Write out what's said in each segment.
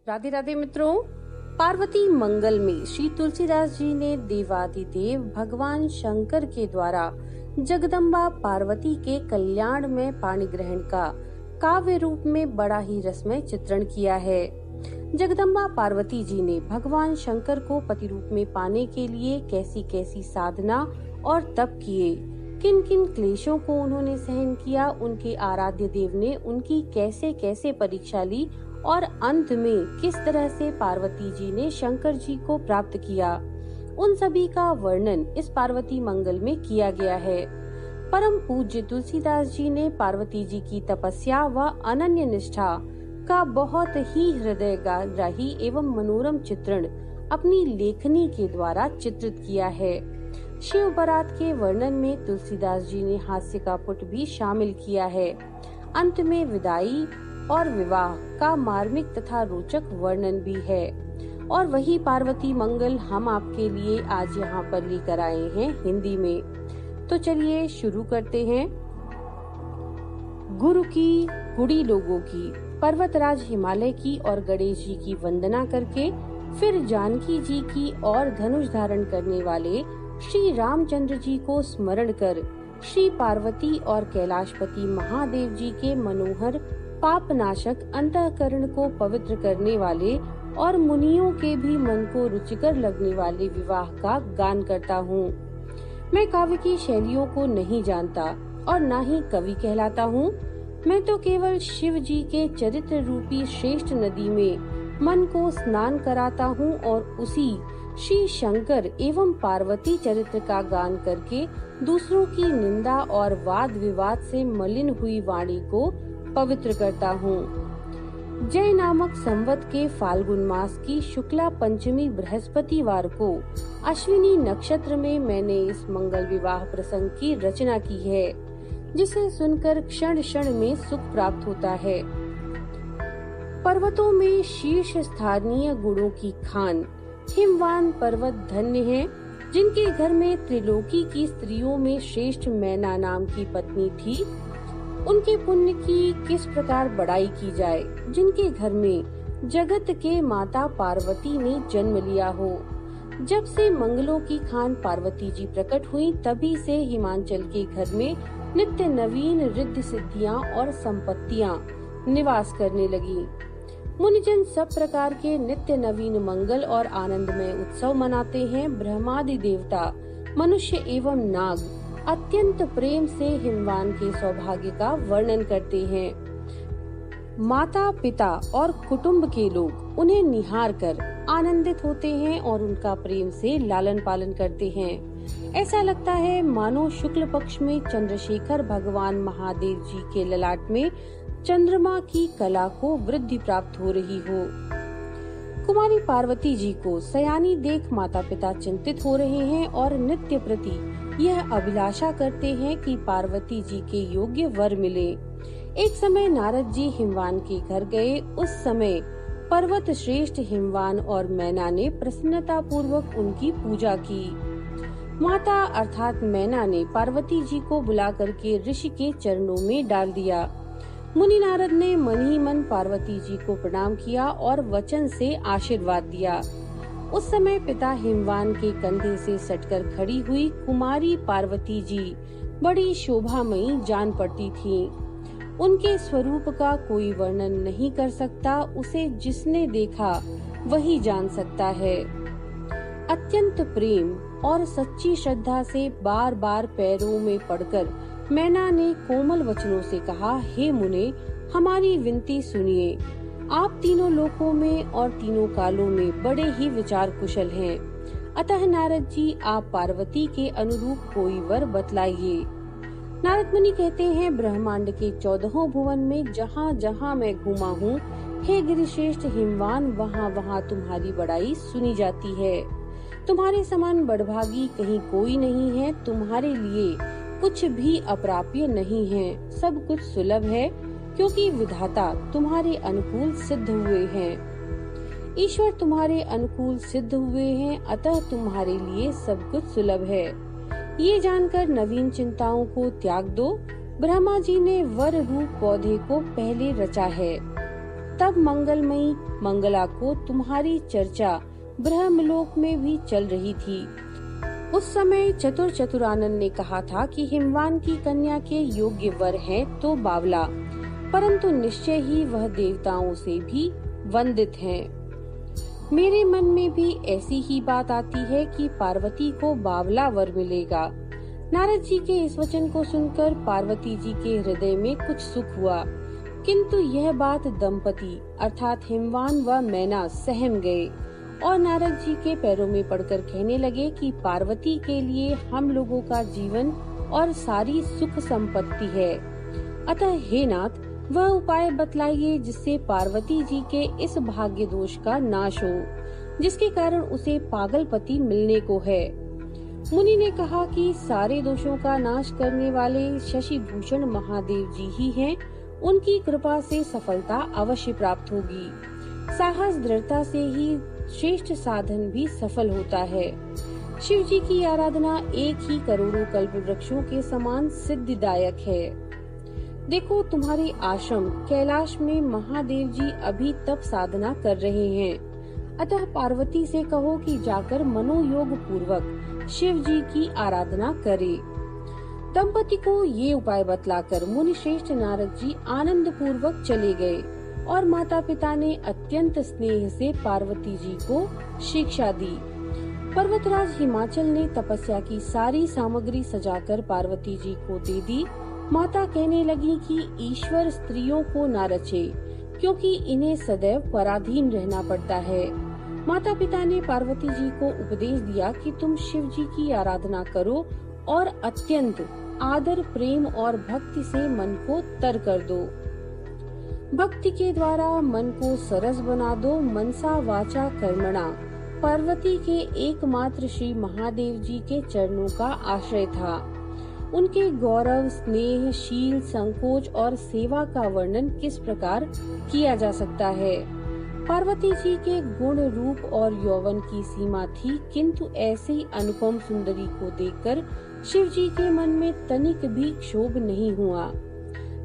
राधे राधे मित्रों, पार्वती मंगल में श्री तुलसीदास जी ने देवादिदेव भगवान शंकर के द्वारा जगदम्बा पार्वती के कल्याण में पाणी ग्रहण का काव्य रूप में बड़ा ही रसमय चित्रण किया है। जगदम्बा पार्वती जी ने भगवान शंकर को पति रूप में पाने के लिए कैसी कैसी साधना और तप किए, किन किन क्लेशों को उन्होंने सहन किया, उनके आराध्य देव ने उनकी कैसे कैसे परीक्षा ली और अंत में किस तरह से पार्वती जी ने शंकर जी को प्राप्त किया, उन सभी का वर्णन इस पार्वती मंगल में किया गया है। परम पूज्य तुलसीदास जी ने पार्वती जी की तपस्या व अनन्य निष्ठा का बहुत ही हृदयग्राही एवं मनोरम चित्रण अपनी लेखनी के द्वारा चित्रित किया है। शिव बारात के वर्णन में तुलसीदास जी ने हास्य का पुट भी शामिल किया है। अंत में विदाई और विवाह का मार्मिक तथा रोचक वर्णन भी है। और वही पार्वती मंगल हम आपके लिए आज यहाँ पर लेकर आए हैं हिंदी में। तो चलिए शुरू करते हैं। गुरु की, गुड़ी लोगों की, पर्वतराज हिमालय की और गणेश जी की वंदना करके फिर जानकी जी की और धनुष धारण करने वाले श्री रामचंद्र जी को स्मरण कर श्री पार्वती और कैलाशपति महादेव जी के मनोहर पापनाशक अंतःकरण को पवित्र करने वाले और मुनियों के भी मन को रुचिकर लगने वाले विवाह का गान करता हूँ। मैं काव्य की शैलियों को नहीं जानता और न ही कवि कहलाता हूँ। मैं तो केवल शिव जी के चरित्र रूपी श्रेष्ठ नदी में मन को स्नान कराता हूँ और उसी श्री शंकर एवं पार्वती चरित्र का गान करके दूसरों की निंदा और वाद विवाद से मलिन हुई वाणी को पवित्र करता हूँ। जय नामक संवत के फाल्गुन मास की शुक्ला पंचमी बृहस्पतिवार को अश्विनी नक्षत्र में मैंने इस मंगल विवाह प्रसंग की रचना की है, जिसे सुनकर क्षण क्षण में सुख प्राप्त होता है। पर्वतों में शीर्ष स्थानीय गुणों की खान हिमवान पर्वत धन्य है, जिनके घर में त्रिलोकी की स्त्रियों में श्रेष्ठ मैना नाम की पत्नी थी। उनके पुण्य की किस प्रकार बड़ाई की जाए, जिनके घर में जगत के माता पार्वती ने जन्म लिया हो। जब से मंगलों की खान पार्वती जी प्रकट हुई, तभी से हिमांचल के घर में नित्य नवीन रिद्धि सिद्धियां और संपत्तियां निवास करने लगी। मुनिजन सब प्रकार के नित्य नवीन मंगल और आनंदमय उत्सव मनाते हैं। ब्रह्मादि देवता, मनुष्य एवं नाग अत्यंत प्रेम से हिमवान के सौभाग्य का वर्णन करते हैं। माता पिता और कुटुंब के लोग उन्हें निहार कर आनंदित होते हैं और उनका प्रेम से लालन पालन करते हैं। ऐसा लगता है मानो शुक्ल पक्ष में चंद्रशेखर भगवान महादेव जी के ललाट में चंद्रमा की कला को वृद्धि प्राप्त हो रही हो। कुमारी पार्वती जी को सयानी देख माता पिता चिंतित हो रहे हैं और नित्य प्रति यह अभिलाषा करते हैं कि पार्वती जी के योग्य वर मिले। एक समय नारद जी हिमवान के घर गए। उस समय पर्वत श्रेष्ठ हिमवान और मैना ने प्रसन्नता पूर्वक उनकी पूजा की। माता अर्थात मैना ने पार्वती जी को बुला करके ऋषि के चरणों में डाल दिया। मुनि नारद ने मन ही मन पार्वती जी को प्रणाम किया और वचन से आशीर्वाद दिया। उस समय पिता हिमवान के कंधे से सटकर खड़ी हुई कुमारी पार्वती जी बड़ी शोभामयी जान पड़ती थीं। उनके स्वरूप का कोई वर्णन नहीं कर सकता, उसे जिसने देखा वही जान सकता है। अत्यंत प्रेम और सच्ची श्रद्धा से बार बार पैरों में पड़कर मैना ने कोमल वचनों से कहा, हे मुने, हमारी विनती सुनिए। आप तीनों लोकों में और तीनों कालों में बड़े ही विचार कुशल हैं। अतः नारद जी, आप पार्वती के अनुरूप कोई वर बतलाइए। नारद मुनि कहते हैं, ब्रह्मांड के 14 भुवन में जहाँ जहाँ मैं घूमा हूँ, हे गिरिश्रेष्ठ हिमवान, वहाँ वहाँ तुम्हारी बड़ाई सुनी जाती है। तुम्हारे समान बड़भागी कहीं कोई नहीं है। तुम्हारे लिए कुछ भी अप्राप्य नहीं है, सब कुछ सुलभ है, क्योंकि विधाता तुम्हारे अनुकूल सिद्ध हुए हैं। ईश्वर तुम्हारे अनुकूल सिद्ध हुए हैं, अतः तुम्हारे लिए सब कुछ सुलभ है। ये जानकर नवीन चिंताओं को त्याग दो। ब्रह्मा जी ने वर रूप पौधे को पहले रचा है। तब मंगलमयी मंगला को तुम्हारी चर्चा ब्रह्मलोक में भी चल रही थी। उस समय चतुरानन ने कहा था कि हिमवान की कन्या के योग्य वर है तो बावला, परंतु निश्चय ही वह देवताओं से भी वंदित है। मेरे मन में भी ऐसी ही बात आती है कि पार्वती को बावला वर मिलेगा। नारद जी के इस वचन को सुनकर पार्वती जी के हृदय में कुछ सुख हुआ, किंतु यह बात दंपति अर्थात हिमवान व मैना सहम गए और नारद जी के पैरों में पड़कर कहने लगे कि पार्वती के लिए हम लोगों का जीवन और सारी सुख संपत्ति है। अतः हे नाथ, वह उपाय बतलाइए जिससे पार्वती जी के इस भाग्य दोष का नाश हो, जिसके कारण उसे पागलपति मिलने को है। मुनि ने कहा कि सारे दोषों का नाश करने वाले शशि भूषण महादेव जी ही हैं। उनकी कृपा से सफलता अवश्य प्राप्त होगी। साहस दृढ़ता से ही श्रेष्ठ साधन भी सफल होता है। शिव जी की आराधना एक ही करोड़ों कल्प वृक्षों के समान सिद्धिदायक है। देखो, तुम्हारे आश्रम कैलाश में महादेव जी अभी तप साधना कर रहे हैं। अतः पार्वती से कहो कि जाकर मनोयोग पूर्वक शिव जी की आराधना करे। दंपति को ये उपाय बतलाकर मुनि श्रेष्ठ नारद जी आनंद पूर्वक चले गए और माता पिता ने अत्यंत स्नेह से पार्वती जी को शिक्षा दी। पर्वतराज हिमाचल ने तपस्या की सारी सामग्री सजाकर पार्वती जी को दे दी। माता कहने लगी कि ईश्वर स्त्रियों को न रचे, क्योंकि इन्हें सदैव पराधीन रहना पड़ता है। माता पिता ने पार्वती जी को उपदेश दिया कि तुम शिव जी की आराधना करो और अत्यंत आदर प्रेम और भक्ति से मन को तर कर दो। भक्ति के द्वारा मन को सरस बना दो। मनसा वाचा कर्मणा पार्वती के एकमात्र श्री महादेव जी के चरणों का आश्रय था। उनके गौरव, स्नेह, शील, संकोच और सेवा का वर्णन किस प्रकार किया जा सकता है। पार्वती जी के गुण, रूप और यौवन की सीमा थी, किंतु ऐसी अनुपम सुंदरी को देखकर शिव जी के मन में तनिक भी क्षोभ नहीं हुआ।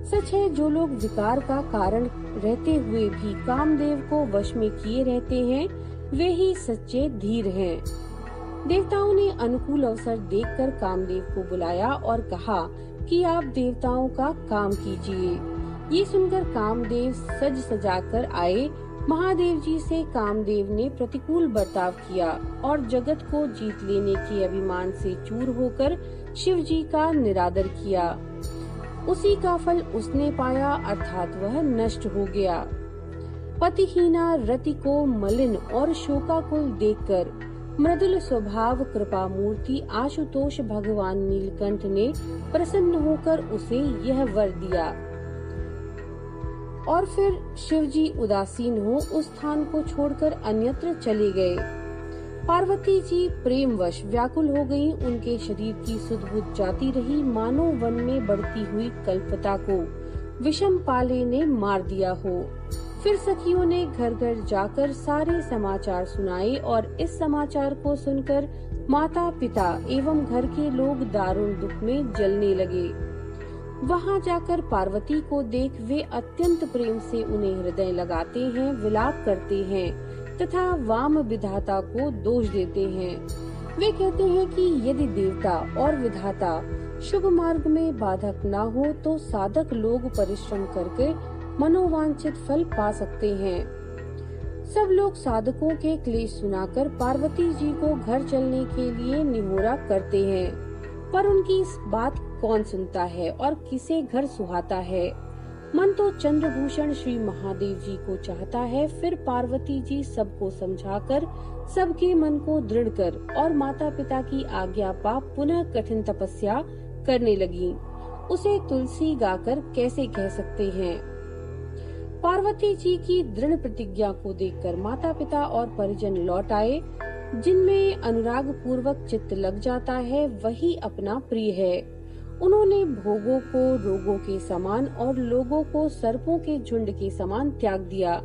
सच है, जो लोग विकार का कारण रहते हुए भी कामदेव को वश में किए रहते हैं, वे ही सच्चे धीर हैं। देवताओं ने अनुकूल अवसर देखकर कामदेव को बुलाया और कहा कि आप देवताओं का काम कीजिए। ये सुनकर कामदेव सज सजाकर आए। महादेव जी से कामदेव ने प्रतिकूल बर्ताव किया और जगत को जीत लेने के अभिमान से चूर होकर शिव जी का निरादर किया। उसी का फल उसने पाया, अर्थात वह नष्ट हो गया। पतिहीना रति को मलिन और शोकाकुल देखकर मृदुल स्वभाव कृपा मूर्ति आशुतोष भगवान नीलकंठ ने प्रसन्न होकर उसे यह वर दिया और फिर शिवजी उदासीन हो उस स्थान को छोड़कर अन्यत्र चले गए। पार्वती जी प्रेमवश व्याकुल हो गईं। उनके शरीर की सुध-बुध जाती रही, मानो वन में बढ़ती हुई कल्पता को विषम पाले ने मार दिया हो। फिर सखियों ने घर घर जाकर सारे समाचार सुनाए और इस समाचार को सुनकर माता पिता एवं घर के लोग दारुण दुख में जलने लगे। वहां जाकर पार्वती को देख वे अत्यंत प्रेम से उन्हें हृदय लगाते हैं, विलाप करते हैं तथा वाम विधाता को दोष देते हैं। वे कहते हैं कि यदि देवता और विधाता शुभ मार्ग में बाधक न हो तो साधक लोग परिश्रम करके मनोवांछित फल पा सकते हैं। सब लोग साधकों के क्लेश सुनाकर पार्वती जी को घर चलने के लिए निहोरा करते हैं, पर उनकी इस बात कौन सुनता है और किसे घर सुहाता है। मन तो चंद्रभूषण श्री महादेव जी को चाहता है। फिर पार्वती जी सबको समझाकर सबके मन को दृढ़ कर और माता पिता की आज्ञा पा पुनः कठिन तपस्या करने लगी। उसे तुलसी गाकर कैसे कह सकते हैं। पार्वती जी की दृढ़ प्रतिज्ञा को देखकर माता पिता और परिजन लौट आए। जिनमें अनुराग पूर्वक चित्त लग जाता है वही अपना प्रिय है। उन्होंने भोगों को रोगों के समान और लोगों को सर्पों के झुंड के समान त्याग दिया।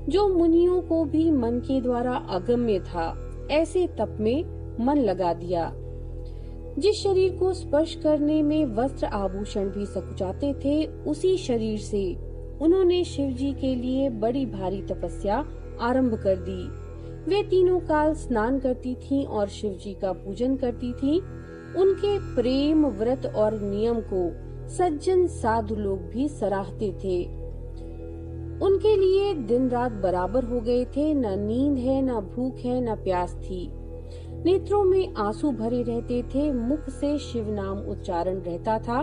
जो मुनियों को भी मन के द्वारा अगम्य था, ऐसे तप में मन लगा दिया। जिस शरीर को स्पर्श करने में वस्त्र आभूषण भी सकुचाते थे, उसी शरीर से उन्होंने शिव जी के लिए बड़ी भारी तपस्या आरंभ कर दी। वे तीनों काल स्नान करती थीं और शिव जी का पूजन करती थीं। उनके प्रेम, व्रत और नियम को सज्जन साधु लोग भी सराहते थे। उनके लिए दिन रात बराबर हो गए थे। न नींद है, न भूख है, न प्यास थी। नेत्रों में आंसू भरे रहते थे। मुख से शिव नाम उच्चारण रहता था।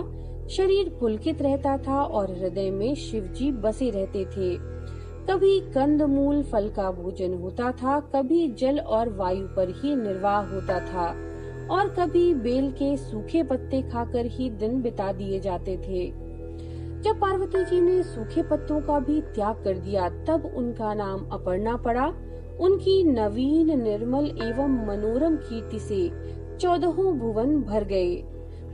शरीर पुलकित रहता था और हृदय में शिव जी बसे रहते थे। कभी कंदमूल फल का भोजन होता था, कभी जल और वायु पर ही निर्वाह होता था और कभी बेल के सूखे पत्ते खाकर ही दिन बिता दिए जाते थे। जब पार्वती जी ने सूखे पत्तों का भी त्याग कर दिया, तब उनका नाम अपर्णा पड़ा। उनकी नवीन, निर्मल एवं मनोरम कीर्ति से 14 भुवन भर गए।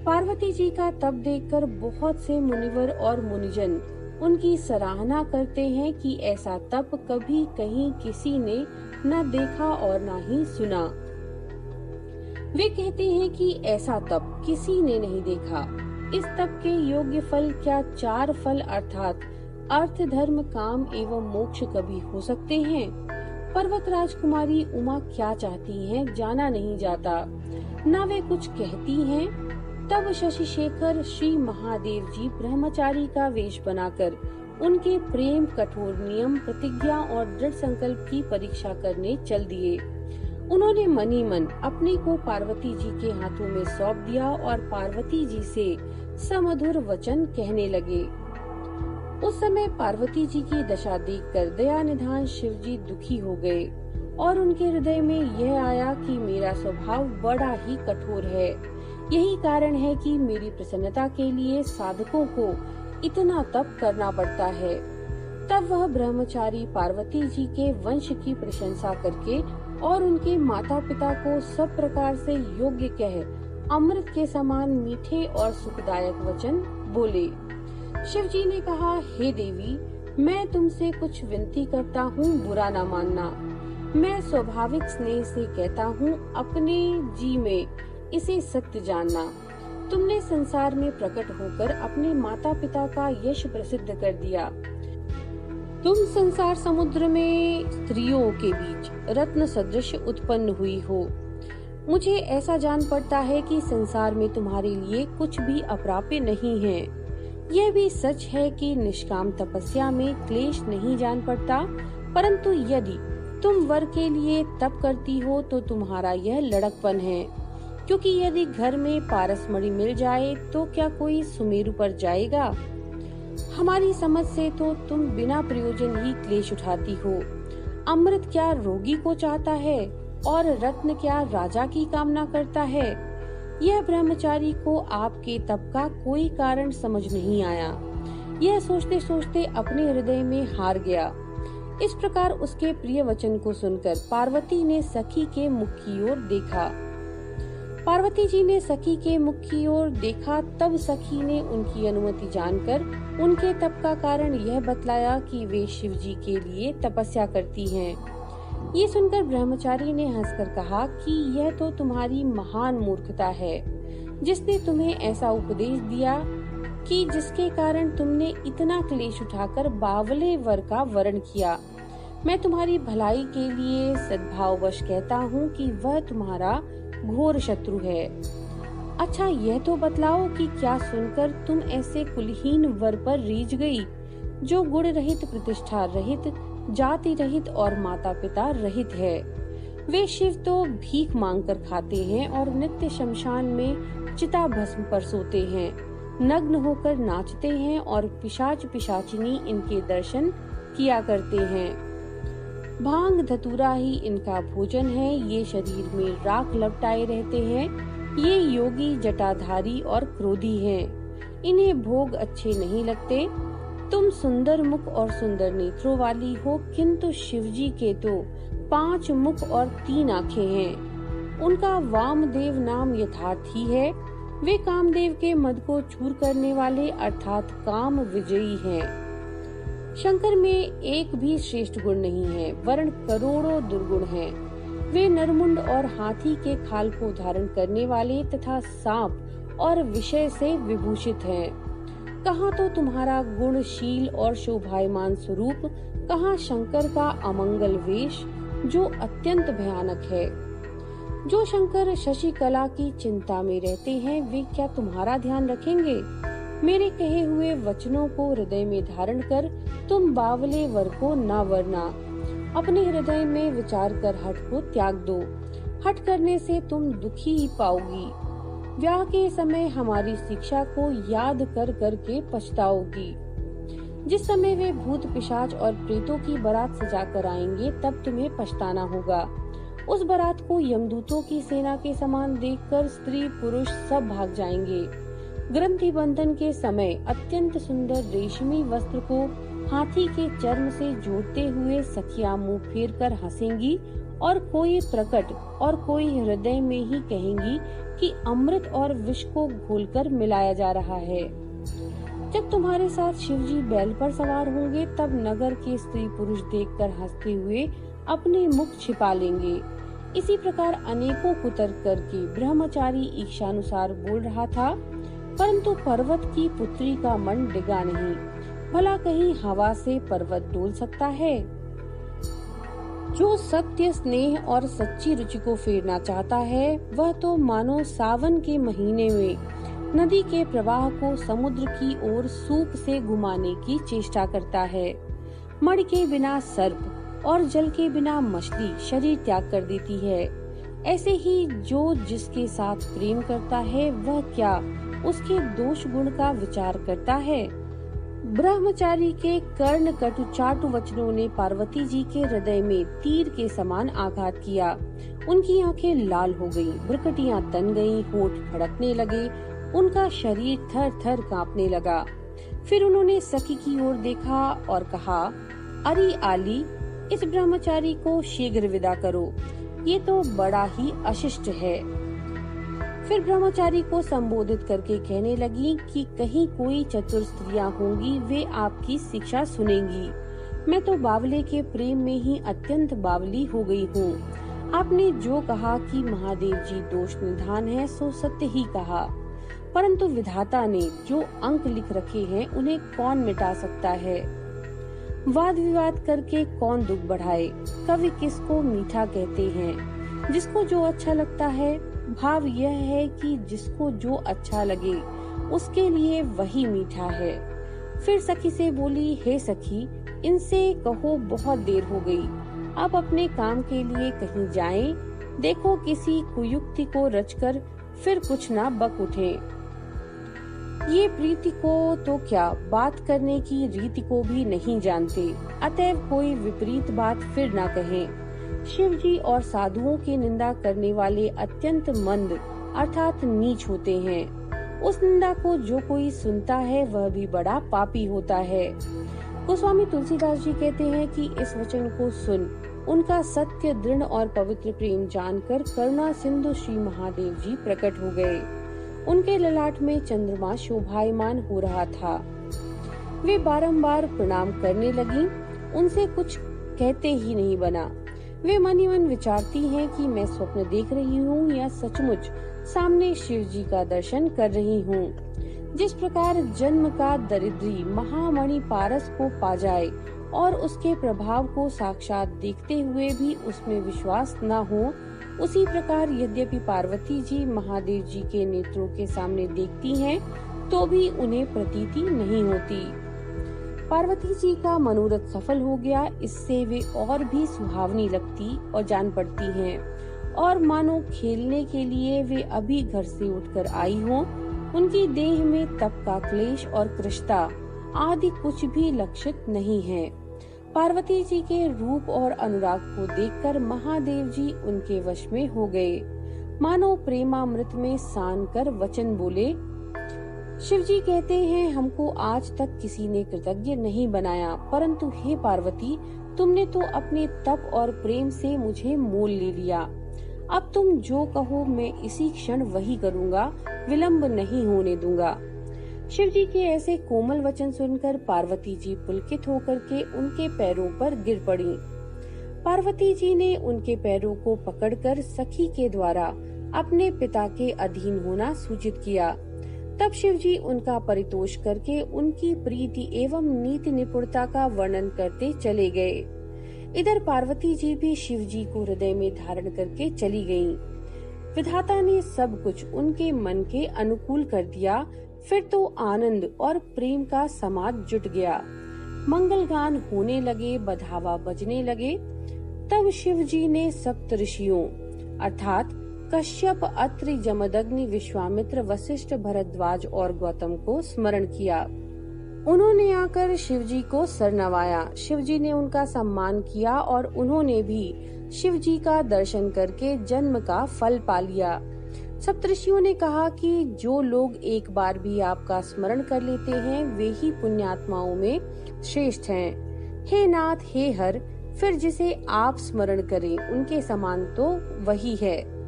पार्वती जी का तप देखकर बहुत से मुनिवर और मुनिजन उनकी सराहना करते हैं कि ऐसा तप कभी कहीं किसी ने न देखा और न ही सुना। वे कहते हैं कि ऐसा तप किसी ने नहीं देखा। इस तप के योग्य फल क्या 4 फल अर्थात अर्थ, धर्म, काम एवं मोक्ष कभी हो सकते हैं? पर्वत राजकुमारी उमा क्या चाहती हैं, जाना नहीं जाता, न वे कुछ कहती हैं। तब शशि शेखर श्री महादेव जी ब्रह्मचारी का वेश बनाकर उनके प्रेम, कठोर नियम, प्रतिज्ञा और दृढ़ संकल्प की परीक्षा करने चल दिए। उन्होंने मनी मन अपने को पार्वती जी के हाथों में सौंप दिया और पार्वती जी से समधुर वचन कहने लगे। उस समय पार्वती जी की दशा देखकर दयानिधान शिव जी दुखी हो गए और उनके हृदय में यह आया कि मेरा स्वभाव बड़ा ही कठोर है। यही कारण है कि मेरी प्रसन्नता के लिए साधकों को इतना तप करना पड़ता है। तब वह ब्रह्मचारी पार्वती जी के वंश की प्रशंसा करके और उनके माता पिता को सब प्रकार से योग्य कह अमृत के समान मीठे और सुखदायक वचन बोले। शिव जी ने कहा, हे देवी, मैं तुमसे कुछ विनती करता हूँ, बुरा न मानना। मैं स्वाभाविक स्नेह से कहता हूँ, अपने जी में इसे सत्य जानना। तुमने संसार में प्रकट होकर अपने माता पिता का यश प्रसिद्ध कर दिया। तुम संसार समुद्र में स्त्रियों के बीच रत्न सदृश उत्पन्न हुई हो। मुझे ऐसा जान पड़ता है कि संसार में तुम्हारे लिए कुछ भी अप्राप्य नहीं है। यह भी सच है कि निष्काम तपस्या में क्लेश नहीं जान पड़ता, परंतु यदि तुम वर के लिए तप करती हो तो तुम्हारा यह लड़कपन है, क्योंकि यदि घर में पारसमणि मिल जाए तो क्या कोई सुमेरु पर जाएगा? हमारी समझ से तो तुम बिना प्रयोजन ही क्लेश उठाती हो। अमृत क्या रोगी को चाहता है और रत्न क्या राजा की कामना करता है? यह ब्रह्मचारी को आपके तप का कोई कारण समझ नहीं आया। यह सोचते सोचते अपने हृदय में हार गया। इस प्रकार उसके प्रिय वचन को सुनकर पार्वती ने सखी के मुख की ओर देखा। पार्वती जी ने सखी के मुख की ओर देखा, तब सखी ने उनकी अनुमति जानकर उनके तप का कारण यह बतलाया कि वे शिव जी के लिए तपस्या करती हैं। ये सुनकर ब्रह्मचारी ने हंसकर कहा कि यह तो तुम्हारी महान मूर्खता है, जिसने तुम्हें ऐसा उपदेश दिया कि जिसके कारण तुमने इतना क्लेश उठाकर बावले वर का वरण किया। मैं तुम्हारी भलाई के लिए सद्भाववश कहता हूँ कि वह तुम्हारा घोर शत्रु है। अच्छा, यह तो बतलाओ कि क्या सुनकर तुम ऐसे कुलहीन वर पर रीझ गई, जो गुण रहित, प्रतिष्ठा रहित, जाति रहित और माता पिता रहित है। वे शिव तो भीख मांगकर खाते हैं और नित्य शमशान में चिता भस्म पर सोते हैं, नग्न होकर नाचते हैं और पिशाच पिशाचिनी इनके दर्शन किया करते हैं। भांग धतूरा ही इनका भोजन है। ये शरीर में राख लपटाए रहते हैं। ये योगी जटाधारी और क्रोधी हैं। इन्हें भोग अच्छे नहीं लगते। तुम सुंदर मुख और सुंदर नेत्रों वाली हो, किंतु शिवजी के तो 5 मुख और 3 आंखें हैं। उनका वामदेव नाम यथार्थ ही है। वे कामदेव के मद को चूर करने वाले अर्थात काम विजयी हैं। शंकर में एक भी श्रेष्ठ गुण नहीं है, वरन करोड़ों दुर्गुण हैं। वे नरमुंड और हाथी के खाल को धारण करने वाले तथा सांप और विषय से विभूषित हैं। कहाँ तो तुम्हारा गुणशील और शोभायमान स्वरूप, कहाँ शंकर का अमंगल वेश जो अत्यंत भयानक है। जो शंकर शशिकला की चिंता में रहते हैं, वे क्या तुम्हारा ध्यान रखेंगे? मेरे कहे हुए वचनों को हृदय में धारण कर तुम बावले वर को न वरना। अपने हृदय में विचार कर हठ को त्याग दो। हठ करने से तुम दुखी ही पाओगी। ब्याह के समय हमारी शिक्षा को याद कर कर के पछताओगी। जिस समय वे भूत पिशाच और प्रेतों की बारात सजा कर आएंगे, तब तुम्हें पछताना होगा। उस बारात को यमदूतों की सेना के समान देखकर स्त्री पुरुष सब भाग जाएंगे। ग्रंथि बंधन के समय अत्यंत सुंदर रेशमी वस्त्र को हाथी के चर्म से जोड़ते हुए सखियां मुंह फेर कर हंसेंगी और कोई प्रकट और कोई हृदय में ही कहेंगी कि अमृत और विष को घोलकर मिलाया जा रहा है। जब तुम्हारे साथ शिवजी बैल पर सवार होंगे, तब नगर के स्त्री पुरुष देखकर हंसते हुए अपने मुख छिपा लेंगे। इसी प्रकार अनेकों कुतर्क करके ब्रह्मचारी इच्छानुसार बोल रहा था, परंतु पर्वत की पुत्री का मन डिगा नहीं। भला कहीं हवा से पर्वत डोल सकता है? जो सत्य, स्नेह और सच्ची रुचि को फेरना चाहता है, वह तो मानो सावन के महीने में नदी के प्रवाह को समुद्र की ओर सूप से घुमाने की चेष्टा करता है। मणि के बिना सर्प और जल के बिना मछली शरीर त्याग कर देती है। ऐसे ही जो जिसके साथ प्रेम करता है, वह क्या उसके दोष गुण का विचार करता है? ब्रह्मचारी के कर्ण कटु चाटु वचनों ने पार्वती जी के हृदय में तीर के समान आघात किया। उनकी आंखें लाल हो गईं, भ्रुकुटियां तन गईं, होठ फड़कने लगे, उनका शरीर थर थर कांपने लगा। फिर उन्होंने सखी की ओर देखा और कहा, अरे आली, इस ब्रह्मचारी को शीघ्र विदा करो, ये तो बड़ा ही अशिष्ट है। फिर ब्रह्मचारी को संबोधित करके कहने लगी कि कहीं कोई चतुर स्त्रियां होंगी, वे आपकी शिक्षा सुनेंगी। मैं तो बावले के प्रेम में ही अत्यंत बावली हो गई हूँ। आपने जो कहा कि महादेव जी दोष निधान है, सो सत्य ही कहा, परंतु विधाता ने जो अंक लिख रखे हैं, उन्हें कौन मिटा सकता है? वाद विवाद करके कौन दुख बढ़ाए? कवि किसको मीठा कहते हैं? जिसको जो अच्छा लगता है। भाव यह है कि जिसको जो अच्छा लगे, उसके लिए वही मीठा है। फिर सखी से बोली, हे सखी, इनसे कहो बहुत देर हो गई, अब अपने काम के लिए कहीं जाएं। देखो किसी कुयुक्ति को रचकर फिर कुछ ना बक उठे। ये प्रीति को तो क्या, बात करने की रीति को भी नहीं जानते, अतएव कोई विपरीत बात फिर ना कहें। शिव जी और साधुओं की निंदा करने वाले अत्यंत मंद अर्थात नीच होते हैं। उस निंदा को जो कोई सुनता है, वह भी बड़ा पापी होता है। गोस्वामी तुलसीदास जी कहते हैं कि इस वचन को सुन उनका सत्य, दृढ़ और पवित्र प्रेम जानकर करुणा सिंधु श्री महादेव जी प्रकट हो गए। उनके ललाट में चंद्रमा शोभायमान हो रहा था। वे बारंबार प्रणाम करने लगी, उनसे कुछ कहते ही नहीं बना। वे मन ही मन विचारती हैं कि मैं स्वप्न देख रही हूँ या सचमुच सामने शिव जी का दर्शन कर रही हूँ। जिस प्रकार जन्म का दरिद्री महामणि पारस को पा जाए और उसके प्रभाव को साक्षात देखते हुए भी उसमें विश्वास न हो, उसी प्रकार यद्यपि पार्वती जी महादेव जी के नेत्रों के सामने देखती हैं, तो भी उन्हें प्रतीति नहीं होती। पार्वती जी का मनोरथ सफल हो गया। इससे वे और भी सुहावनी लगती और जान पड़ती हैं, और मानो खेलने के लिए वे अभी घर से उठकर आई हों। उनकी देह में तप का क्लेश और कृष्णता आदि कुछ भी लक्षित नहीं है। पार्वती जी के रूप और अनुराग को देखकर महादेव जी उनके वश में हो गए। मानो प्रेमामृत में सान कर वचन बोले। शिव जी कहते हैं, हमको आज तक किसी ने कृतज्ञ नहीं बनाया, परंतु हे पार्वती, तुमने तो अपने तप और प्रेम से मुझे मोल ले लिया। अब तुम जो कहो मैं इसी क्षण वही करूँगा, विलंब नहीं होने दूंगा। शिव जी के ऐसे कोमल वचन सुनकर पार्वती जी पुलकित होकर के उनके पैरों पर गिर पड़ी। पार्वती जी ने उनके पैरों को पकड़कर सखी के द्वारा अपने पिता के अधीन होना सूचित किया। तब शिव जी उनका परितोष करके उनकी प्रीति एवं नीति निपुणता का वर्णन करते चले गए। इधर पार्वती जी भी शिव जी को हृदय में धारण करके चली गईं। विधाता ने सब कुछ उनके मन के अनुकूल कर दिया। फिर तो आनंद और प्रेम का समाज जुट गया। मंगल गान होने लगे, बधावा बजने लगे। तब शिव जी ने सप्त ऋषियों अर्थात कश्यप, अत्रि, जमदग्नि, विश्वामित्र, वशिष्ठ, भरद्वाज और गौतम को स्मरण किया। उन्होंने आकर शिव जी को सर नवाया। शिव जी ने उनका सम्मान किया और उन्होंने भी शिव जी का दर्शन करके जन्म का फल पा लिया। सप्तऋषियों ने कहा कि जो लोग एक बार भी आपका स्मरण कर लेते हैं वे ही पुण्यात्माओं में श्रेष्ठ हैं। हे नाथ, हे हर, फिर जिसे आप स्मरण करें उनके समान तो वही है।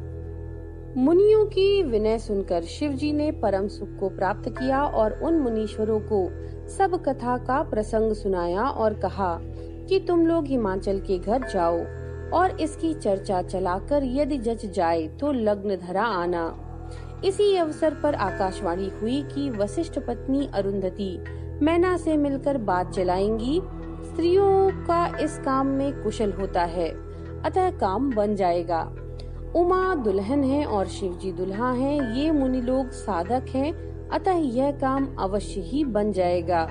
मुनियों की विनय सुनकर शिव जी ने परम सुख को प्राप्त किया और उन मुनीश्वरों को सब कथा का प्रसंग सुनाया और कहा कि तुम लोग हिमाचल के घर जाओ और इसकी चर्चा चलाकर यदि जच जाए तो लग्न धरा आना। इसी अवसर पर आकाशवाणी हुई कि वशिष्ठ पत्नी अरुंधति मैना से मिलकर बात चलाएंगी। स्त्रियों का इस काम में कुशल होता है, अतः काम बन जाएगा। उमा दुल्हन है और शिव जी दुल्हा हैं। ये मुनि लोग साधक हैं, अतः यह काम अवश्य ही बन जाएगा।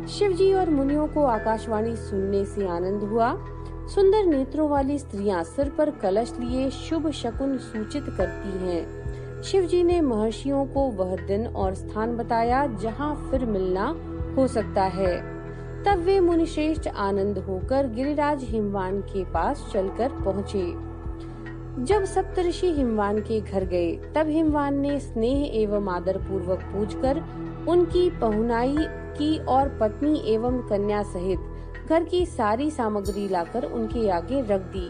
शिव जी और मुनियों को आकाशवाणी सुनने से आनंद हुआ। सुंदर नेत्रों वाली स्त्रियां सिर पर कलश लिए शुभ शकुन सूचित करती हैं। शिव जी ने महर्षियों को वह दिन और स्थान बताया जहां फिर मिलना हो सकता है। तब वे मुनिश्रेष्ठ आनंद होकर गिरिराज हिमवान के पास चलकर पहुँचे। जब सप्तऋषि हिमवान के घर गए तब हिमवान ने स्नेह एवं आदर पूर्वक पूजकर उनकी पहुनाई की और पत्नी एवं कन्या सहित घर की सारी सामग्री लाकर उनके आगे रख दी।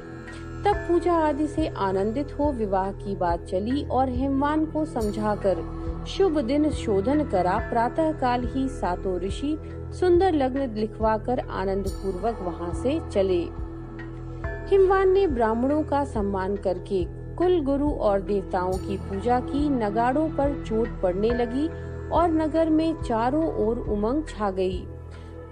तब पूजा आदि से आनंदित हो विवाह की बात चली और हिमवान को समझाकर शुभ दिन शोधन करा। प्रातः काल ही सातों ऋषि सुंदर लग्न लिखवाकर आनंद पूर्वक वहाँ से चले। हिमवान ने ब्राह्मणों का सम्मान करके कुल गुरु और देवताओं की पूजा की। नगाड़ों पर चोट पड़ने लगी और नगर में चारों ओर उमंग छा गई।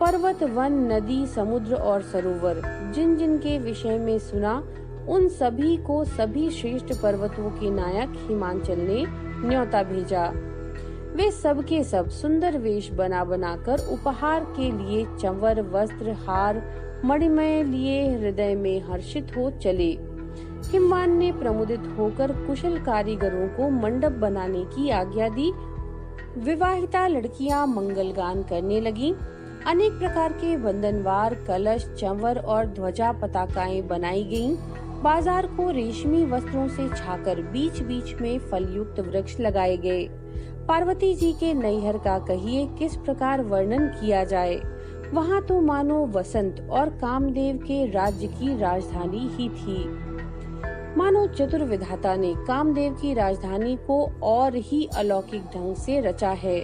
पर्वत, वन, नदी, समुद्र और सरोवर जिन जिन के विषय में सुना उन सभी को सभी श्रेष्ठ पर्वतों के नायक हिमाचल ने न्योता भेजा। वे सब के सब सुंदर वेश बना बनाकर उपहार के लिए चंवर, वस्त्र, हार, मणिमय लिए हृदय में हर्षित हो चले। हिमवान ने प्रमुदित होकर कुशल कारीगरों को मंडप बनाने की आज्ञा दी। विवाहिता लड़कियां मंगल गान करने लगीं। अनेक प्रकार के बंधनवार, कलश, चंवर और ध्वजा पताकाएं बनाई गईं। बाजार को रेशमी वस्त्रों से छाकर बीच बीच में फलयुक्त वृक्ष लगाए गए। पार्वती जी के नैहर का कहिए किस प्रकार वर्णन किया जाए। वहाँ तो मानो वसंत और कामदेव के राज्य की राजधानी ही थी। मानो चतुर्विधाता ने कामदेव की राजधानी को और ही अलौकिक ढंग से रचा है।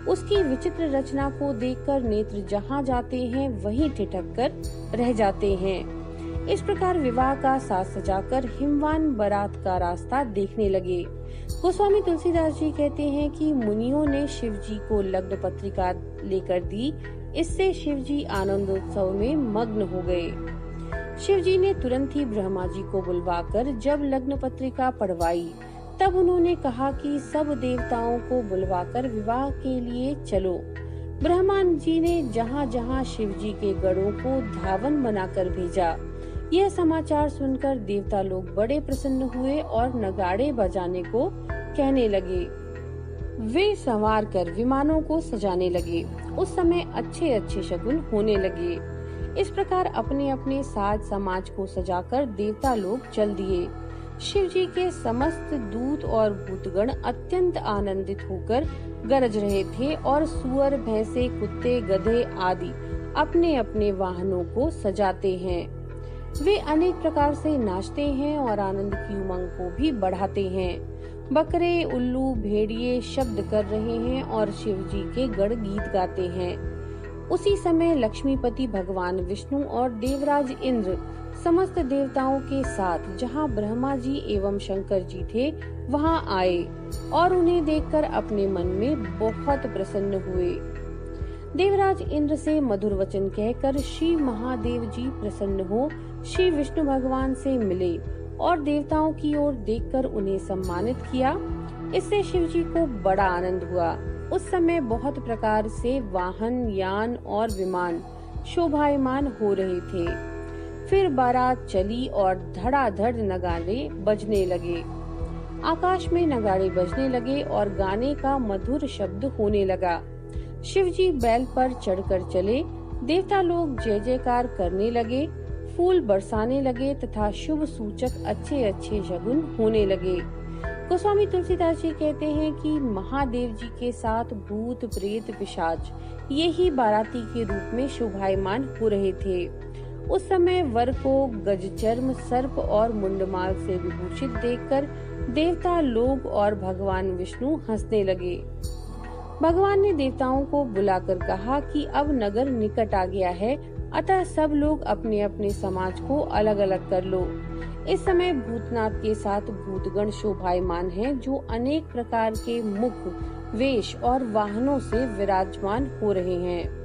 उसकी विचित्र रचना को देखकर नेत्र जहाँ जाते हैं वहीं ठिठक कर रह जाते हैं। इस प्रकार विवाह का साज सजाकर हिमवान बारात का रास्ता देखने लगे। गोस्वामी तुलसीदास जी कहते हैं कि मुनियों ने शिव जी को लग्न पत्रिका लेकर दी। इससे शिव जी आनंदोत्सव में मग्न हो गए। शिव जी ने तुरंत ही ब्रह्मा जी को बुलवाकर जब लग्न पत्रिका पढ़वाई तब उन्होंने कहा कि सब देवताओं को बुलवाकर विवाह के लिए चलो। ब्रह्मा जी ने जहाँ जहाँ शिव जी के गढ़ों को धावन बनाकर भेजा। यह समाचार सुनकर देवता लोग बड़े प्रसन्न हुए और नगाड़े बजाने को कहने लगे। वे सवार कर विमानों को सजाने लगे। उस समय अच्छे अच्छे शगुन होने लगे। इस प्रकार अपने अपने साज समाज को सजाकर देवता लोग चल दिए। शिव जी के समस्त दूत और भूतगण अत्यंत आनंदित होकर गरज रहे थे और सुअर, भैंसे, कुत्ते, गधे आदि अपने अपने वाहनों को सजाते हैं। वे अनेक प्रकार से नाचते हैं और आनंद की उमंग को भी बढ़ाते हैं। बकरे, उल्लू, भेड़िए शब्द कर रहे हैं और शिव जी के गण गीत गाते हैं। उसी समय लक्ष्मीपति भगवान विष्णु और देवराज इंद्र समस्त देवताओं के साथ जहाँ ब्रह्मा जी एवं शंकर जी थे वहाँ आए और उन्हें देखकर अपने मन में बहुत प्रसन्न हुए। देवराज इंद्र से मधुर वचन कहकर श्री महादेव जी प्रसन्न हो श्री विष्णु भगवान से मिले और देवताओं की ओर देखकर उन्हें सम्मानित किया। इससे शिव जी को बड़ा आनंद हुआ। उस समय बहुत प्रकार से वाहन, यान और विमान शोभायमान हो रहे थे। फिर बारात चली और धड़ाधड़ नगाड़े बजने लगे। आकाश में नगाड़े बजने लगे और गाने का मधुर शब्द होने लगा। शिव जी बैल पर चढ़कर चले। देवता लोग जय जयकार करने लगे, फूल बरसाने लगे तथा शुभ सूचक अच्छे अच्छे शगुन होने लगे। गोस्वामी तुलसीदास जी कहते हैं कि महादेव जी के साथ भूत, प्रेत, पिशाच ये ही बाराती के रूप में शोभायमान हो रहे थे। उस समय वर को गजचर्म, सर्प और मुंडमाल से विभूषित देखकर देवता लोग और भगवान विष्णु हंसने लगे। भगवान ने देवताओं को बुलाकर कहा कि अब नगर निकट आ गया है, अतः सब लोग अपने अपने समाज को अलग अलग कर लो। इस समय भूतनाथ के साथ भूतगण शोभायमान हैं, जो अनेक प्रकार के मुख, वेश और वाहनों से विराजमान हो रहे हैं।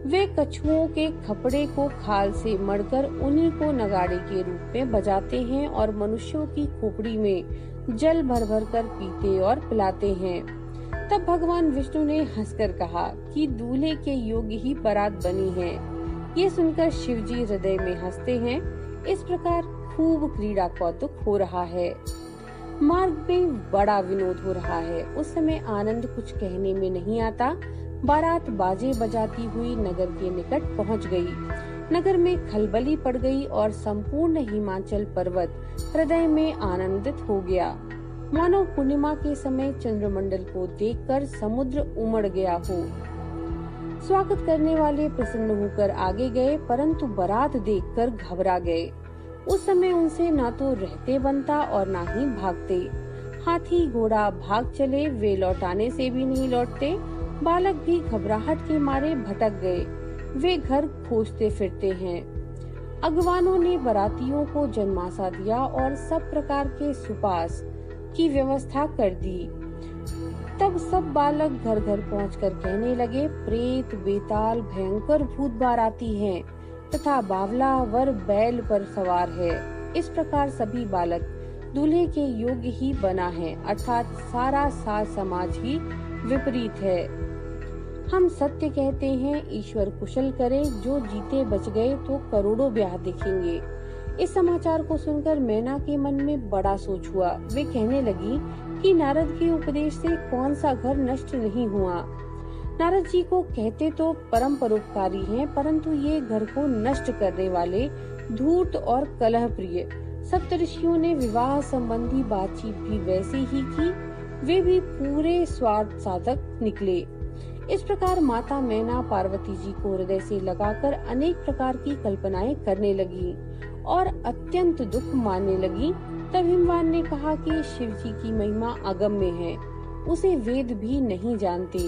वे कछुओं के खपड़े को खाल से मढ़कर उन्हीं को नगाड़े के रूप में बजाते हैं और मनुष्यों की खोपड़ी में जल भर भर कर पीते और पिलाते हैं। तब भगवान विष्णु ने हंसकर कहा कि दूल्हे के योग्य ही बारात बनी है। ये सुनकर शिव जी हृदय में हंसते हैं। इस प्रकार खूब क्रीड़ा कौतुक हो रहा है। मार्ग में बड़ा विनोद हो रहा है। उस समय आनंद कुछ कहने में नहीं आता। बारात बाजे बजाती हुई नगर के निकट पहुंच गई। नगर में खलबली पड़ गई और संपूर्ण हिमाचल पर्वत हृदय में आनंदित हो गया। मानो पूर्णिमा के समय चंद्रमंडल को देखकर समुद्र उमड़ गया हो। स्वागत करने वाले प्रसन्न होकर आगे गए, परंतु बारात देखकर घबरा गए। उस समय उनसे ना तो रहते बनता और ना ही भागते। हाथी घोड़ा भाग चले, वे लौटाने से भी नहीं लौटते। बालक भी घबराहट के मारे भटक गए। वे घर खोजते फिरते हैं। अगवानों ने बारातियों को जन्मासा दिया और सब प्रकार के सुपास की व्यवस्था कर दी। तब सब बालक घर घर पहुंचकर कहने लगे, प्रेत, बेताल, भयंकर भूत बाराती हैं तथा बावला वर बैल पर सवार है। इस प्रकार सभी बालक दूल्हे के योग्य ही बना है, अर्थात सारा साज समाज ही विपरीत है। हम सत्य कहते हैं, ईश्वर कुशल करे, जो जीते बच गए तो करोड़ों ब्याह देखेंगे। इस समाचार को सुनकर मैना के मन में बड़ा सोच हुआ। वे कहने लगी कि नारद के उपदेश से कौन सा घर नष्ट नहीं हुआ। नारद जी को कहते तो परम परोपकारी हैं, परंतु ये घर को नष्ट करने वाले, धूर्त और कलह प्रिय। सप्तऋषियों ने विवाह संबंधी बातचीत भी वैसे ही की। वे भी पूरे स्वार्थ साधक निकले। इस प्रकार माता मैना पार्वती जी को हृदय से लगाकर अनेक प्रकार की कल्पनाएं करने लगी और अत्यंत दुख मानने लगी। तब हिमवान ने कहा कि शिव जी की महिमा अगम्य है, उसे वेद भी नहीं जानते।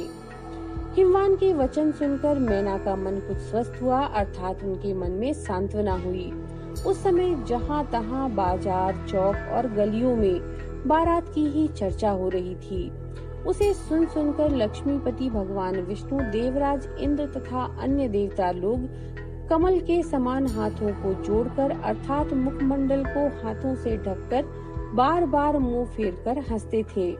हिमवान के वचन सुनकर मैना का मन कुछ स्वस्थ हुआ, अर्थात उनके मन में सांत्वना हुई। उस समय जहाँ तहाँ बाजार, चौक और गलियों में बारात की ही चर्चा हो रही थी। उसे सुन सुनकर लक्ष्मीपति भगवान विष्णु, देवराज इंद्र तथा अन्य देवता लोग कमल के समान हाथों को जोड़कर अर्थात मुखमंडल को हाथों से ढककर बार बार मुंह फेरकर हंसते थे।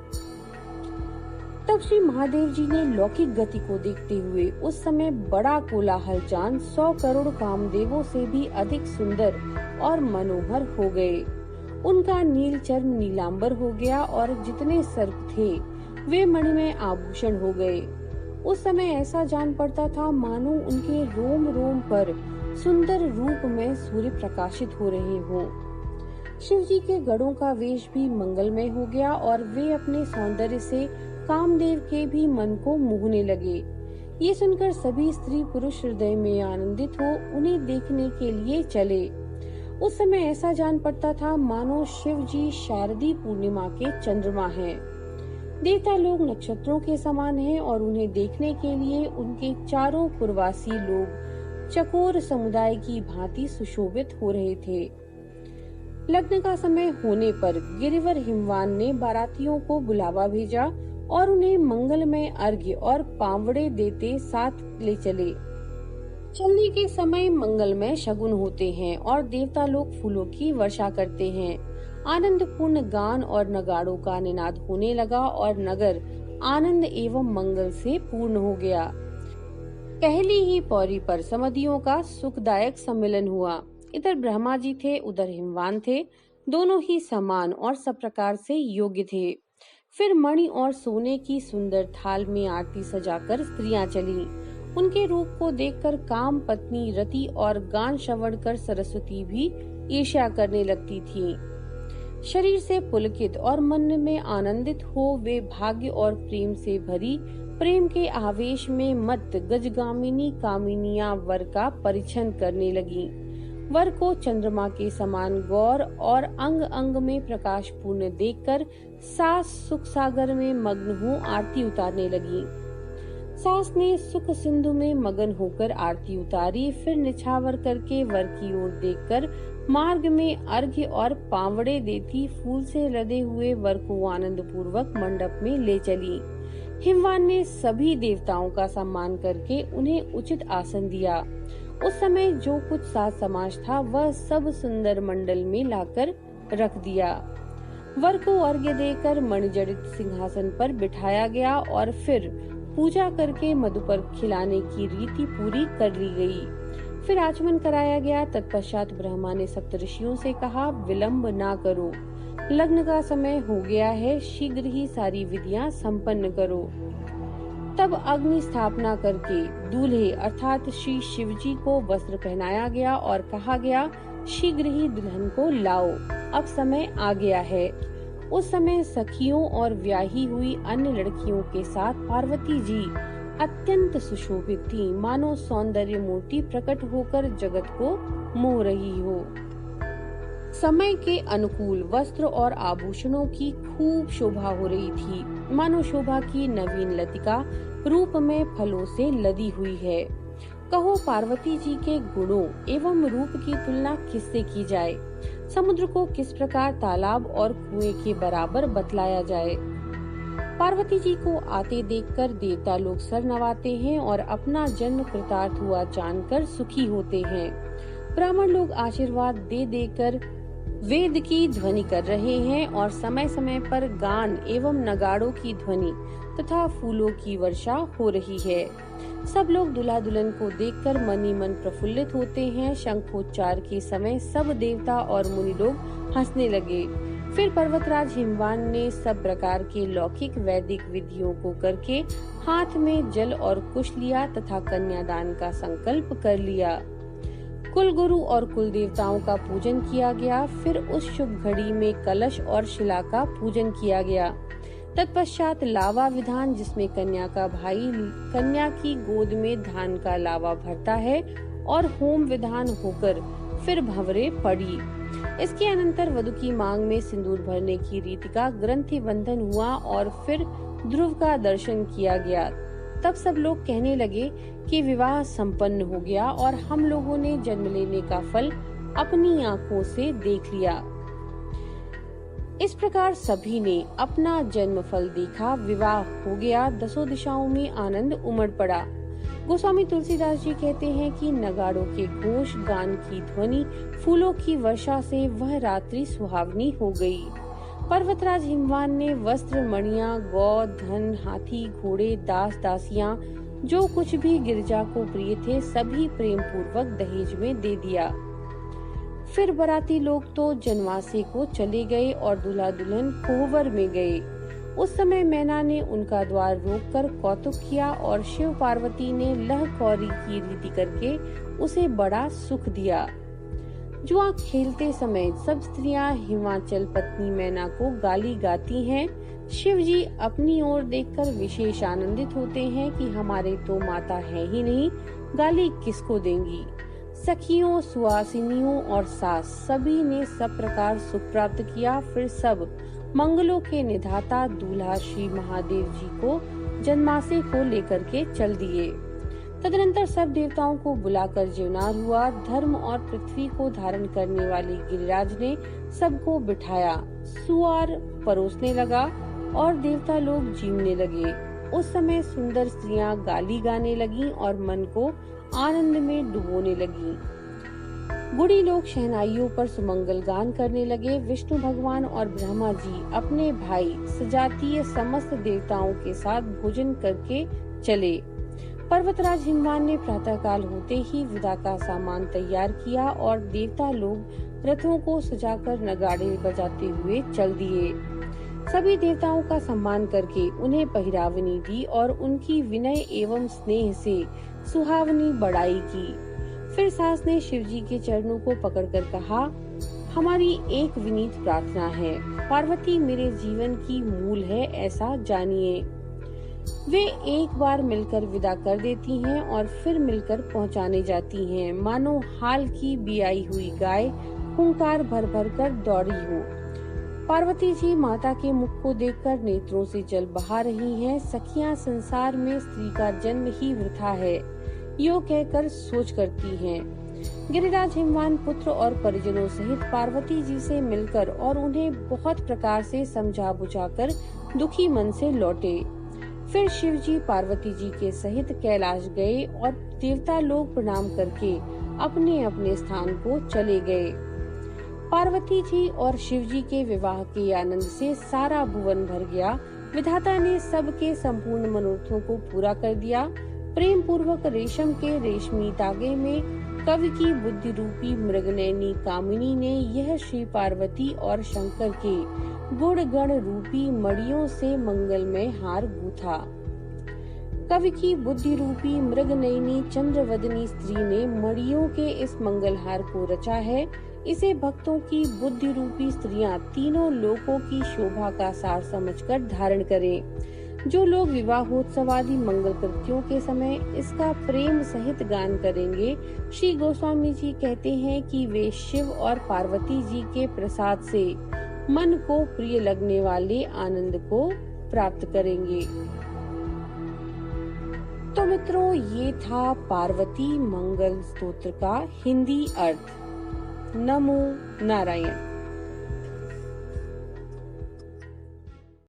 तब श्री महादेव जी ने लौकिक गति को देखते हुए उस समय बड़ा कोलाहल जान 100 करोड़ कामदेवों से भी अधिक सुंदर और मनोहर हो गए। उनका नील चर्म नीलांबर हो गया और जितने सर्प थे वे मणिमय आभूषण हो गए। उस समय ऐसा जान पड़ता था मानो उनके रोम रोम पर सुंदर रूप में सूर्य प्रकाशित हो रहे हों। शिव जी के गढ़ों का वेश भी मंगलमय हो गया और वे अपने सौंदर्य से कामदेव के भी मन को मोहने लगे। ये सुनकर सभी स्त्री पुरुष हृदय में आनंदित हो उन्हें देखने के लिए चले। उस समय ऐसा जान पड़ता था मानो शिव जी शारदी पूर्णिमा के चंद्रमा हैं। देवता लोग नक्षत्रों के समान हैं और उन्हें देखने के लिए उनके चारों पुरवासी लोग चकोर समुदाय की भांति सुशोभित हो रहे थे। लग्न का समय होने पर गिरिवर हिमवान ने बारातियों को बुलावा भेजा और उन्हें मंगलमय अर्घ्य और पावड़े देते साथ ले चले। चलने के समय मंगलमय शगुन होते हैं और देवता लोग फूलों की वर्षा करते हैं। आनंद पूर्ण गान और नगाड़ों का निनाद होने लगा और नगर आनंद एवं मंगल से पूर्ण हो गया। पहली ही पौड़ी पर समधियों का सुखदायक सम्मेलन हुआ। इधर ब्रह्मा जी थे, उधर हिमवान थे। दोनों ही समान और सब प्रकार से योग्य थे। फिर मणि और सोने की सुंदर थाल में आरती सजाकर स्त्रियां चलीं। उनके रूप को देखकर काम पत्नी रति और गान श्रवण कर सरस्वती भी ईर्ष्या करने लगती थीं। शरीर से पुलकित और मन में आनंदित हो वे भाग्य और प्रेम से भरी प्रेम के आवेश में मत गजगामिनी कामिनियां वर का परिछन करने लगी। वर को चंद्रमा के समान गौर और अंग अंग में प्रकाश पूर्ण देखकर सास सुख सागर में मग्न हो आरती उतारने लगी। सास ने सुख सिंधु में मगन होकर आरती उतारी, फिर निछावर करके वर की ओर देखकर मार्ग में अर्घ्य और पावड़े देती फूल से लदे हुए वर को आनंद पूर्वक मंडप में ले चली। हिमवान ने सभी देवताओं का सम्मान करके उन्हें उचित आसन दिया। उस समय जो कुछ साज समाज था वह सब सुंदर मंडल में लाकर रख दिया। वर को अर्घ्य देकर मणिजड़ित सिंहासन पर बिठाया गया और फिर पूजा करके मधुपर खिलाने की रीति पूरी कर ली गई। फिर आचमन कराया गया। तत्पश्चात ब्रह्मा ने सप्तऋषियों से कहा, विलंब ना करो, लग्न का समय हो गया है, शीघ्र ही सारी विधियां संपन्न करो। तब अग्नि स्थापना करके दूल्हे अर्थात श्री शिवजी को वस्त्र पहनाया गया और कहा गया, शीघ्र ही दुल्हन को लाओ, अब समय आ गया है। उस समय सखियों और ब्याही हुई अन्य लड़कियों के साथ पार्वती जी अत्यंत सुशोभित थी, मानो सौंदर्य मूर्ति प्रकट होकर जगत को मोह रही हो। समय के अनुकूल वस्त्र और आभूषणों की खूब शोभा हो रही थी, मानो शोभा की नवीन लतिका रूप में फलों से लदी हुई है। कहो पार्वती जी के गुणों एवं रूप की तुलना किससे की जाए? समुद्र को किस प्रकार तालाब और कुएं के बराबर बतलाया जाए? पार्वती जी को आते देखकर देवता लोग सर नवाते हैं और अपना जन्म कृतार्थ हुआ जानकर सुखी होते हैं। ब्राह्मण लोग आशीर्वाद दे देकर वेद की ध्वनि कर रहे हैं और समय समय पर गान एवं नगाड़ों की ध्वनि तथा फूलों की वर्षा हो रही है। सब लोग दूल्हा दुल्हन को देखकर मन ही मन प्रफुल्लित होते हैं। शंखोच्चार के समय सब देवता और मुनि लोग हंसने लगे। फिर पर्वतराज हिमवान ने सब प्रकार के लौकिक वैदिक विधियों को करके हाथ में जल और कुश लिया तथा कन्यादान का संकल्प कर लिया। कुल गुरु और कुल देवताओं का पूजन किया गया। फिर उस शुभ घड़ी में कलश और शिला का पूजन किया गया। तत्पश्चात लावा विधान, जिसमें कन्या का भाई कन्या की गोद में धान का लावा भरता है, और होम विधान होकर फिर भंवरे पड़ी। इसके अनंतर वधु की मांग में सिंदूर भरने की रीति का ग्रंथि बंधन हुआ और फिर ध्रुव का दर्शन किया गया। तब सब लोग कहने लगे कि विवाह संपन्न हो गया और हम लोगों ने जन्म लेने का फल अपनी आंखों से देख लिया। इस प्रकार सभी ने अपना जन्म फल देखा, विवाह हो गया, दसों दिशाओं में आनंद उमड़ पड़ा। गोस्वामी तुलसीदास जी कहते हैं कि नगाड़ों के घोष, गान की ध्वनि, फूलों की वर्षा से वह रात्रि सुहावनी हो गई। पर्वतराज हिमवान ने वस्त्र, मणियां, गौ, धन, हाथी, घोड़े, दास दासियां, जो कुछ भी गिरजा को प्रिय थे, सभी प्रेम पूर्वक दहेज में दे दिया। फिर बाराती लोग तो जनवासे को चले गए और दूल्हा दुल्हन कोहबर में गए। उस समय मैना ने उनका द्वार रोककर कौतुक किया और शिव पार्वती ने लह कौरी की रीति करके उसे बड़ा सुख दिया। जुआ खेलते समय सब स्त्रियां हिमाचल पत्नी मैना को गाली गाती हैं। शिव जी अपनी ओर देखकर विशेष आनंदित होते हैं कि हमारे तो माता है ही नहीं, गाली किसको देंगी। सखियों, सुहासिनियों और सास सभी ने सब प्रकार सुख प्राप्त किया। फिर सब मंगलों के निधाता दूल्हा श्री महादेव जी को जन्मासे को लेकर के चल दिए। तदनंतर सब देवताओं को बुलाकर जीवनार हुआ। धर्म और पृथ्वी को धारण करने वाले गिरिराज ने सबको बिठाया, सुआर परोसने लगा और देवता लोग जीवने लगे। उस समय सुंदर स्त्रियां गाली गाने लगीं और मन को आनंद में डुबोने लगीं। गुड़ी लोग शहनाइयों पर सुमंगल गान करने लगे। विष्णु भगवान और ब्रह्मा जी अपने भाई सजातीय समस्त देवताओं के साथ भोजन करके चले। पर्वतराज हिमवान ने प्रातःकाल होते ही विदा का सामान तैयार किया और देवता लोग रथों को सजाकर नगाड़े बजाते हुए चल दिए। सभी देवताओं का सम्मान करके उन्हें पहिरावनी दी और उनकी विनय एवं स्नेह से सुहावनी बड़ाई की। फिर सास ने शिवजी के चरणों को पकड़कर कहा, हमारी एक विनीत प्रार्थना है, पार्वती मेरे जीवन की मूल है, ऐसा जानिए। वे एक बार मिलकर विदा कर देती हैं और फिर मिलकर पहुंचाने जाती हैं, मानो हाल की बियाई हुई गाय हुंकार भर भर कर दौड़ी हो। पार्वती जी माता के मुख को देखकर नेत्रों से जल बहा रही हैं। सखियां संसार में स्त्री का जन्म ही वृथा है, यो कहकर सोच करती हैं। गिरिराज हिमवान पुत्र और परिजनों सहित पार्वती जी से मिलकर और उन्हें बहुत प्रकार से समझा बुझाकर दुखी मन से लौटे। फिर शिव जी पार्वती जी के सहित कैलाश गए और देवता लोग प्रणाम करके अपने अपने स्थान को चले गए। पार्वती जी और शिव जी के विवाह के आनंद से सारा भुवन भर गया। विधाता ने सबके संपूर्ण मनोरथों को पूरा कर दिया। प्रेम पूर्वक रेशम के रेशमी तागे में कवि की बुद्धि रूपी मृगनयनी कामिनी ने यह श्री पार्वती और शंकर के गुण गण रूपी मड़ियों से मंगलमय हार गूथा। कवि की बुद्धि रूपी मृगनयनी चंद्रवदनी स्त्री ने मड़ियों के इस मंगलहार को रचा है। इसे भक्तों की बुद्धि रूपी स्त्रियां तीनों लोकों की शोभा का सार समझकर धारण करें। जो लोग विवाहोत्सवादि मंगल कृत्यों के समय इसका प्रेम सहित गान करेंगे, श्री गोस्वामी जी कहते हैं कि वे शिव और पार्वती जी के प्रसाद से मन को प्रिय लगने वाले आनंद को प्राप्त करेंगे। तो मित्रों, ये था पार्वती मंगल स्तोत्र का हिंदी अर्थ। नमो नारायण।